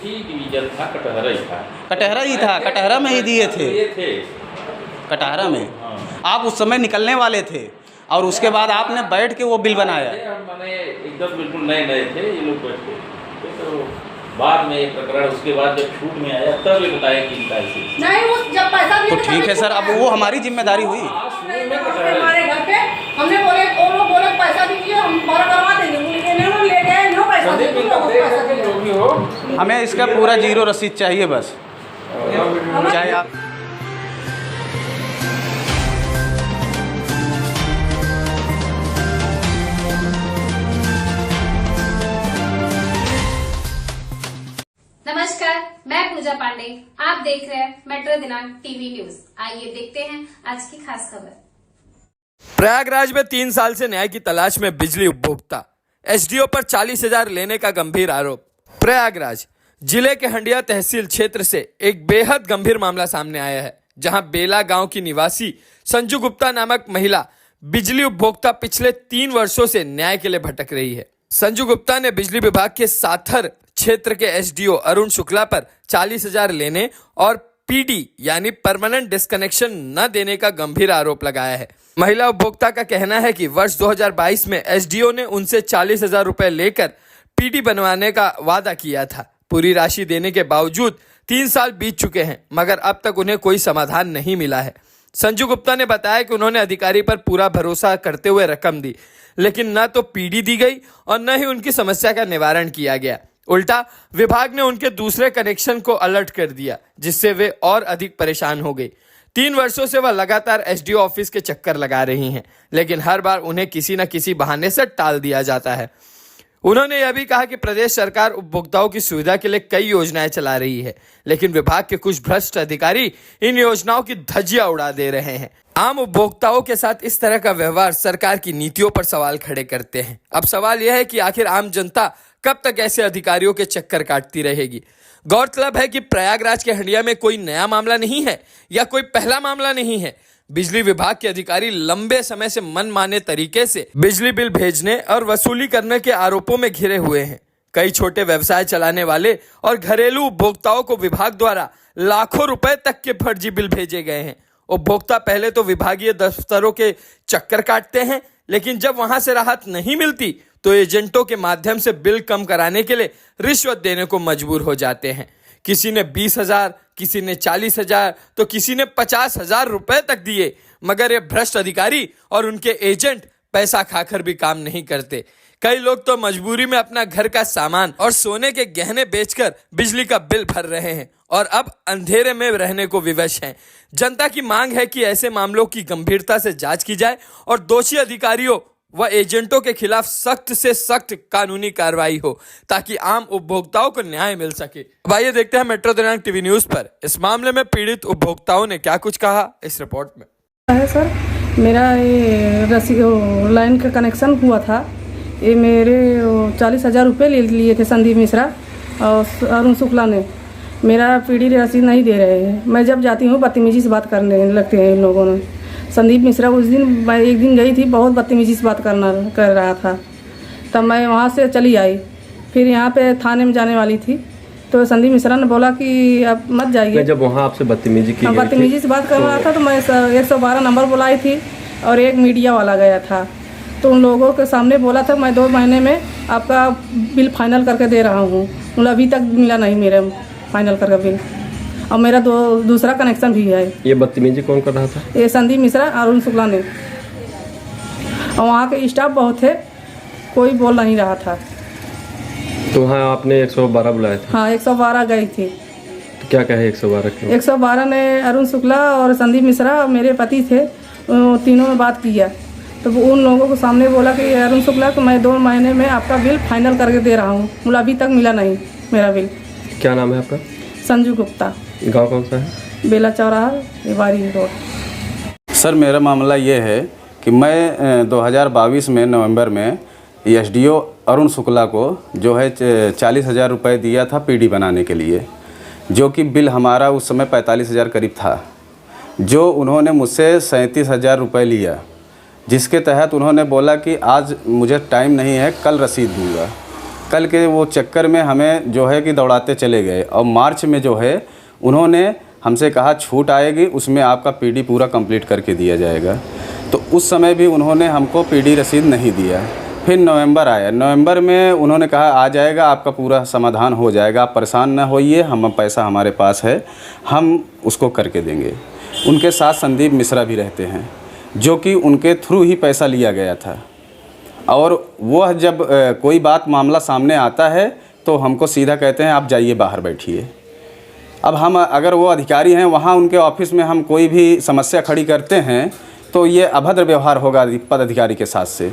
ही division था, कटहरा ही था। कटहरा ही था, कटहरा में ही दिए थे। कटहरा में आप उस समय निकलने वाले थे और उसके बाद आपने बैठ के वो बिल बनाया। मैंने एकदम बिल्कुल नए नए थे ये लोग बैठे, तो बाद में एक प्रकरण, उसके बाद जब छूट में आया तब ये बताया कि इनका ऐसे नहीं, वो जब पैसा तो ठीक है सर, अब वो हमारी जिम्मेदारी हुई। हमारे घर पे हमने बोले, वो लोग बोले पैसा दीजिए, हम बड़ा करवा देंगे, वो ले गए, नो पैसा दीजिए। हमें इसका पूरा जीरो रसीद चाहिए बस, चाहे आप नमस्कार, मैं पूजा पांडे। आप देख रहे हैं मेट्रो दिनांक टीवी न्यूज। आइए देखते हैं आज की खास खबर। प्रयागराज में 3 साल से न्याय की तलाश में बिजली उपभोक्ता, एसडीओ पर 40,000 लेने का गंभीर आरोप। प्रयागराज जिले के हंडिया तहसील क्षेत्र से एक बेहद गंभीर मामला सामने आया है, जहां बेला गांव की निवासी संजू गुप्ता नामक महिला बिजली उपभोक्ता पिछले 3 वर्षों से न्याय के लिए भटक रही है। संजू गुप्ता ने बिजली विभाग के साथर क्षेत्र के एसडीओ अरुण शुक्ला पर 40,000 लेने और पीडी यानी परमानेंट डिस्कनेक्शन न देने का गंभीर आरोप लगाया है। महिला उपभोक्ता का कहना है कि वर्ष 2022 में एसडीओ ने उनसे 40,000 रुपए लेकर पीडी बनवाने का वादा किया था। पूरी राशि देने के बावजूद 3 साल बीत चुके हैं, मगर अब तक उन्हें कोई समाधान नहीं मिला है। संजू गुप्ता ने बताया कि उन्होंने अधिकारी पर पूरा भरोसा करते हुए रकम दी, लेकिन न तो पीडी दी गई और न ही उनकी समस्या का निवारण किया गया। उल्टा विभाग ने उनके दूसरे कनेक्शन को अलर्ट कर दिया, जिससे वे और अधिक परेशान हो गई। 3 वर्षों से वह लगातार एसडीओ ऑफिस के चक्कर लगा रही हैं, लेकिन हर बार उन्हें किसी न किसी बहाने से टाल दिया जाता है। उन्होंने यह भी कहा कि प्रदेश सरकार उपभोक्ताओं की सुविधा के लिए कई योजनाएं चला रही है, लेकिन विभाग के कुछ भ्रष्ट अधिकारी इन योजनाओं की धज्जियां उड़ा दे रहे हैं। आम उपभोक्ताओं के साथ इस तरह का व्यवहार सरकार की नीतियों पर सवाल खड़े करते हैं। अब सवाल यह है कि आखिर आम जनता कब तक ऐसे अधिकारियों के चक्कर काटती रहेगी। गौरतलब है कि प्रयागराज के हंडिया में कोई नया मामला नहीं है या कोई पहला मामला नहीं है। बिजली विभाग के अधिकारी लंबे समय से मनमाने तरीके से बिजली बिल भेजने और वसूली करने के आरोपों में घिरे हुए हैं। कई छोटे व्यवसाय चलाने वाले और घरेलू उपभोक्ताओं को विभाग द्वारा लाखों रुपए तक के फर्जी बिल भेजे गए हैं। उपभोक्ता पहले तो विभागीय दफ्तरों के चक्कर काटते हैं, लेकिन जब वहां से राहत नहीं मिलती तो एजेंटों के माध्यम से बिल कम कराने के लिए रिश्वत देने को मजबूर हो जाते हैं। किसी ने 20,000, किसी ने 40,000 तो किसी ने 50,000 रुपए तक दिए, मगर ये भ्रष्ट अधिकारी और उनके एजेंट पैसा खाकर भी काम नहीं करते। कई लोग तो मजबूरी में अपना घर का सामान और सोने के गहने बेचकर बिजली का बिल भर रहे हैं और अब अंधेरे में रहने को विवश हैं। जनता की मांग है कि ऐसे मामलों की गंभीरता से जांच की जाए और दोषी अधिकारियों व एजेंटों के खिलाफ सख्त से सख्त कानूनी कार्रवाई हो, ताकि आम उपभोक्ताओं को न्याय मिल सके। अब आइए देखते हैं मेट्रो दिनांक टीवी न्यूज पर इस मामले में पीड़ित उपभोक्ताओं ने क्या कुछ कहा इस रिपोर्ट में। है सर, मेरा ये लाइन का कनेक्शन हुआ था। ये मेरे 40,000 रुपये ले लिए थे संदीप मिश्रा और अरुण शुक्ला ने। मेरा पीडी रसीद नहीं दे रहे हैं। मैं जब जाती हूँ बदतमीजी से बात करने लगते हैं इन लोगों ने। संदीप मिश्रा उस दिन मैं एक दिन गई थी, बहुत बदतमीजी से बात कर रहा था, तब मैं वहाँ से चली आई। फिर यहाँ पे थाने में जाने वाली थी तो संदीप मिश्रा ने बोला कि अब मत जाइए। जब वहाँ आपसे बदतमीजी की बदतमीजी से बात कर रहा था तो मैं 112 नंबर बुलाई थी और एक मीडिया वाला गया था, तो उन लोगों के सामने बोला था मैं 2 महीने में आपका बिल फाइनल करके दे रहा हूँ। मतलब अभी तक मिला नहीं मेरे फाइनल करके बिल, और मेरा दूसरा कनेक्शन भी है। ये बदतमीजी कौन कर रहा था? ये संदीप मिश्रा और अरुण शुक्ला ने। और वहाँ के स्टाफ बहुत थे, कोई बोल नहीं रहा था। तो वहाँ आपने 112 बुलाया था? हाँ, 112 गई थी। तो क्या कहे 112 क्यों? 112 ने अरुण शुक्ला और संदीप मिश्रा और मेरे पति थे, तीनों में बात किया। तो उन लोगों को सामने बोला कि अरुण शुक्ला को मैं 2 महीने में आपका बिल फाइनल करके दे रहा हूँ। मतलब अभी तक मिला नहीं मेरा बिल। क्या नाम है आपका? संजू गुप्ता। गांव कौन सा है? बेला चौराहा, वारी रोड। सर, मेरा मामला ये है कि मैं 2022 में नवंबर में एसडीओ अरुण शुक्ला को जो है 40,000 रुपये दिया था पीडी बनाने के लिए, जो कि बिल हमारा उस समय 45,000 करीब था, जो उन्होंने मुझसे 37,000 रुपये लिया, जिसके तहत उन्होंने बोला कि आज मुझे टाइम नहीं है, कल रसीद दूंगा। कल के वो चक्कर में हमें जो है कि दौड़ाते चले गए और मार्च में जो है उन्होंने हमसे कहा छूट आएगी, उसमें आपका पीडी पूरा कंप्लीट करके दिया जाएगा। तो उस समय भी उन्होंने हमको पीडी रसीद नहीं दिया। फिर नवंबर आया, नवंबर में उन्होंने कहा आ जाएगा, आपका पूरा समाधान हो जाएगा, आप परेशान ना होइए, हम पैसा हमारे पास है, हम उसको करके देंगे। उनके साथ संदीप मिश्रा भी रहते हैं, जो कि उनके थ्रू ही पैसा लिया गया था। और वह जब कोई बात मामला सामने आता है तो हमको सीधा कहते हैं आप जाइए बाहर बैठिए। अब हम अगर वो अधिकारी हैं, वहाँ उनके ऑफिस में हम कोई भी समस्या खड़ी करते हैं तो ये अभद्र व्यवहार होगा पद अधिकारी के साथ से,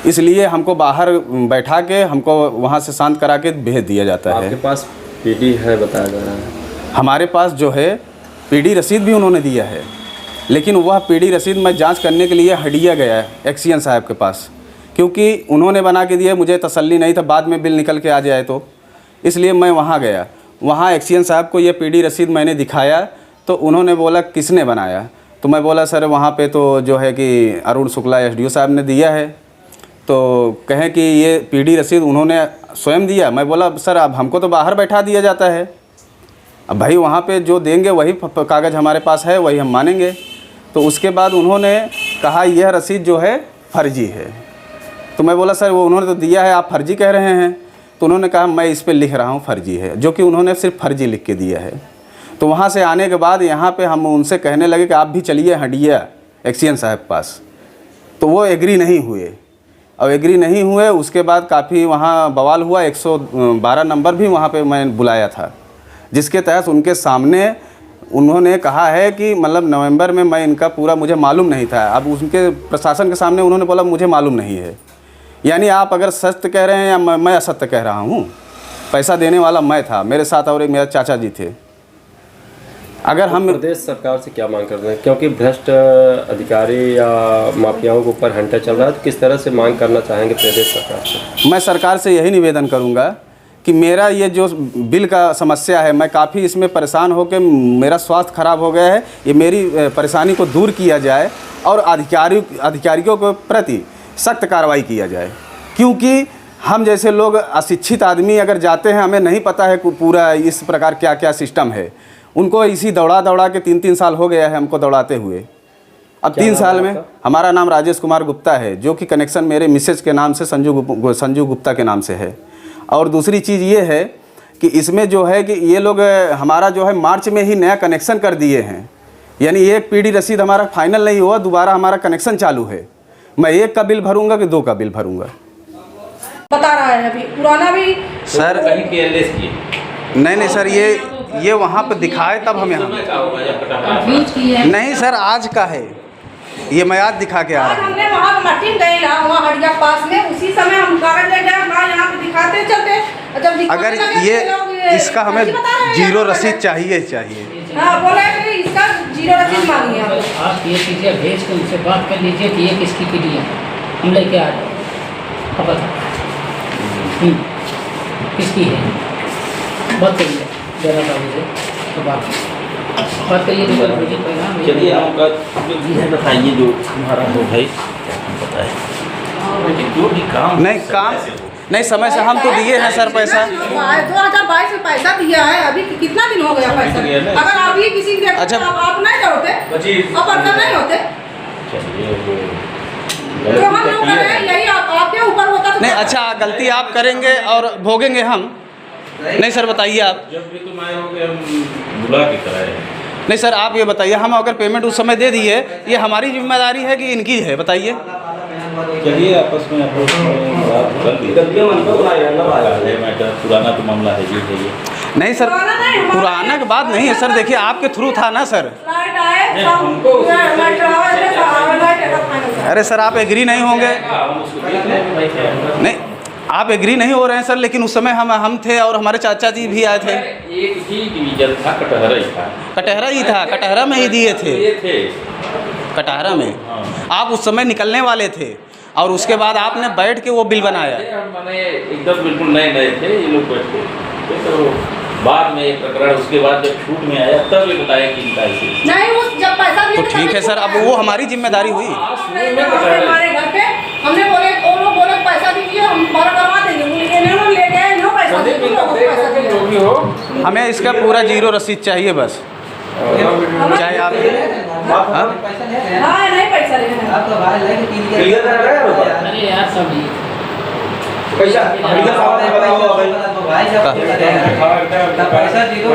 इसलिए हमको बाहर बैठा के हमको वहाँ से शांत करा के भेज दिया जाता है। आपके पास पीडी है बताया जा रहा है? हमारे पास जो है पीडी रसीद भी उन्होंने दिया है, लेकिन वह पीडी रसीद मैं जांच करने के लिए हटिया गया है एक्सीएन साहब के पास, क्योंकि उन्होंने बना के दिया, मुझे तसल्ली नहीं था बाद में बिल निकल के आ जाए तो, इसलिए मैं वहाँ गया। वहाँ एक्सीएन साहब को ये पीडी रसीद मैंने दिखाया तो उन्होंने बोला किसने बनाया? तो मैं बोला सर वहाँ पे तो जो है कि अरुण शुक्ला एसडीओ साहब ने दिया है। तो कहें कि ये पीडी रसीद उन्होंने स्वयं दिया। मैं बोला सर अब हमको तो बाहर बैठा दिया जाता है, अब भाई वहाँ पे जो देंगे वही कागज़ हमारे पास है, वही हम मानेंगे। तो उसके बाद उन्होंने कहा यह रसीद जो है फर्जी है। तो मैं बोला सर वो उन्होंने तो दिया है, आप फर्जी कह रहे हैं। तो उन्होंने कहा मैं इस पे लिख रहा हूँ फर्जी है, जो कि उन्होंने सिर्फ फर्जी लिख के दिया है। तो वहाँ से आने के बाद यहाँ पे हम उनसे कहने लगे कि आप भी चलिए हटिया एक्सीएन साहब पास, तो वो एग्री नहीं हुए। और एग्री नहीं हुए उसके बाद काफ़ी वहाँ बवाल हुआ। 112 नंबर भी वहाँ पे मैं बुलाया था, जिसके तहत उनके सामने उन्होंने कहा है कि मतलब नवंबर में मैं इनका पूरा मुझे मालूम नहीं था। अब उनके प्रशासन के सामने उन्होंने बोला मुझे मालूम नहीं है। यानी आप अगर सत्य कह रहे हैं या मैं असत्य कह रहा हूँ? पैसा देने वाला मैं था, मेरे साथ और एक मेरे चाचा जी थे। अगर हम प्रदेश सरकार से क्या मांग करते हैं, क्योंकि भ्रष्ट अधिकारी या माफियाओं के ऊपर हंटर चल रहा है, तो किस तरह से मांग करना चाहेंगे प्रदेश सरकार से? मैं सरकार से यही निवेदन करूंगा कि मेरा ये जो बिल का समस्या है, मैं काफ़ी इसमें परेशान होकर मेरा स्वास्थ्य खराब हो गया है, ये मेरी परेशानी को दूर किया जाए और अधिकारियों के प्रति सख्त कार्रवाई किया जाए। क्योंकि हम जैसे लोग अशिक्षित आदमी अगर जाते हैं, हमें नहीं पता है पूरा इस प्रकार क्या क्या सिस्टम है। उनको इसी दौड़ा के 3 साल हो गया है हमको दौड़ाते हुए। अब 3 साल में हमारा नाम राजेश कुमार गुप्ता है, जो कि कनेक्शन मेरे मिसेज के नाम से संजू गुप्ता के नाम से है। और दूसरी चीज़ ये है कि इसमें जो है कि ये लोग हमारा जो है मार्च में ही नया कनेक्शन कर दिए हैं। यानी एक पीडी रसीद हमारा फाइनल नहीं हुआ, दोबारा हमारा कनेक्शन चालू है। मैं 1 का बिल भरूंगा कि 2 का बिल भरूंगा? बता रहा है अभी पुराना भी सर कहीं केयरलेस किए नहीं सर, ये वहाँ पे दिखाए तब हम यहाँ नहीं सर, आज का है ये, मैं आज दिखा के आ आज रहा हूँ। हमने वहाँ मट्टी गए ना, वहाँ हड़िया पास में, उसी समय हम कागज ले गए ना, यहाँ पे दिखाते चलते। जब दिखाने अगर लगे ये तो लोग इसका हमें बता रहे हैं, जीरो यहाँ रसीद पर। चाहिए। हाँ बोले कि इसका जीरो रसीद मांगी है। आप ये चीज़ें भेज के उनसे बात कर लीजिए कि ये किसकी पीडी है, हम लेके आ जाए। अब बता किसकी है, बात करिए जरा बाबू से, तो बात करिए। चलिए आपका जो भी है बताइए, जो तुम्हारा हो भाई बताए। लेकिन जो भी काम नहीं काम नहीं, समय से हम तो दिए हैं सर पैसा। 2022 में पैसा दिया है, अभी कितना दिन हो गया पैसा? अगर अभी किसी के अच्छा। आप नहीं होते, अपन का नहीं होते, तो हम लोग कर रहे हैं, यही आपके ऊपर होता तो नहीं। अच्छा गलती आप करेंगे और भोगेंगे हम? नहीं सर बताइए आप। जब भी तुम आए होगे हम बुला के कराए। नहीं सर आप ये बताइए, हम अगर पेमेंट उस समय दे दिए, ये हमारी जिम्मेदारी है कि इनकी है? बताइए। चलिए आपस में बात कर लीजिए। मैटर पुराना तो मामला है जी, है ये नहीं सर, पुराना की बात नहीं है सर। देखिए आपके थ्रू था ना सर। अरे सर आप एग्री नहीं होंगे? नहीं आप एग्री नहीं हो रहे हैं सर, लेकिन उस समय हम थे और हमारे चाचा जी भी आए थे। एक ही डिवीजन था, कटहरा ही था। कटहरा ही था, कटहरा में ही दिए थे। कटहरा में आप उस समय निकलने वाले थे और उसके बाद आपने बैठ के वो बिल बनाया। मैंने एकदम बिल्कुल नए थे ये लोग बैठे, तो बाद में एक प्रकरण, उसके बाद जब छूट में आया तब ये बताया कि इनका ऐसे नहीं, वो जब पैसा तो ठीक है सर, अब वो हमारी जिम्मेदारी हुई। हमारे घर पे हमने बोले, वो लोग बोले पैसा दीजिए, हम करवा देंगे, संदीप इनको देख करके जो भी हो हमें इसका पूरा जीरो रसीद चाहिए बस। चाहे आप हाँ नहीं पैसा लेना क्लियर कर रहे हो अरे यार सब ये पैसा पैसा जीरो